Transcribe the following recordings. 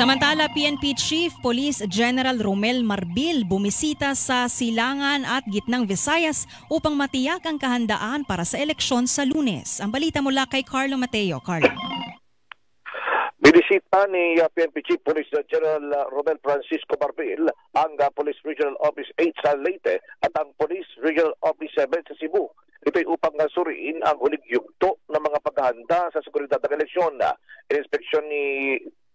Samantala, PNP Chief Police General Romel Marbil bumisita sa Silangan at Gitnang Visayas upang matiyak ang kahandaan para sa eleksyon sa Lunes. Ang balita mula kay Carlo Mateo. Carlo. Binisita ni PNP Chief Police General Romel Francisco Marbil ang Police Regional Office 8 sa Leyte at ang Police Regional Office 7 sa Cebu. Ito'y upang suriin ang huling yugto ng mga paghahanda sa seguridad ng eleksyon. Inspeksyon ni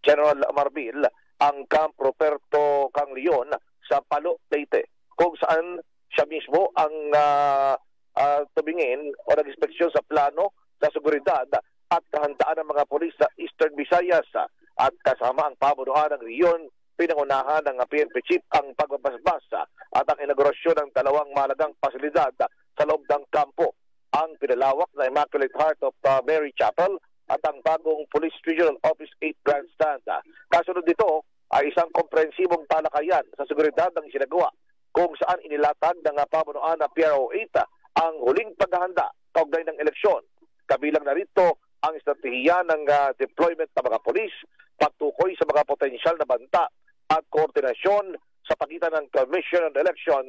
General Marbil ang Camp Roberto Canglion sa Palo, Leyte, kung saan siya mismo ang tumingin o nag-inspeksyon sa plano sa seguridad at kahandaan ng mga pulis sa Eastern Visayas at kasama ang pamunuan ng riyon. Pinangunahan ng PNP Chief ang pagbabasbas at ang inaugurasyon ng dalawang mahalagang pasilidad sa loob ng kampo, ang pinalawak na Immaculate Heart of Mary Chapel at ang bagong Police Regional Office 8 Grandstand. Kasunod dito ay isang komprehensibong talakayan sa seguridad ng isinagawa kung saan inilatag ng pamunuan ng PRO 8 ang huling paghahanda kaugnay ng eleksyon. Kabilang narito ang estratehiya ng deployment ng mga polis, pagtukoy sa mga potensyal na banta at koordinasyon sa pagitan ng Commission on Election,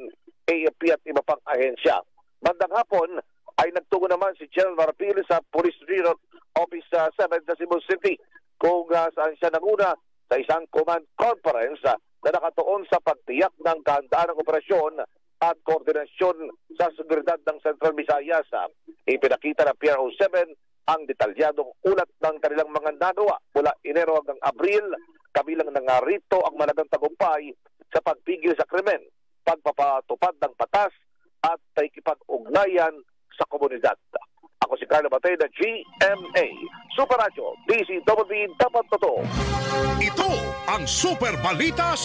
AFP at iba pang ahensya. Bandang hapon ay nagtungo naman si General Marbil sa Police Regional Office 7 sa Cebu City kung saan siya nanguna sa isang command conference na nakatuon sa pagtiyak ng kahandaan ng operasyon at koordinasyon sa seguridad ng Central Visayas. Ipinakita ng PRO 7 ang detalyadong ulat ng kanilang mga nagawa mula Enero hanggang Abril, kabilang ng rito ang malagang tagumpay sa pagpigil sa krimen, pagpapatupad ng batas at pakikipag-ugnayan sa komunidad. Ako si Carlo Mateo na GMA Super Radio DCWB Dapat Totoo. Ito ang Super Balita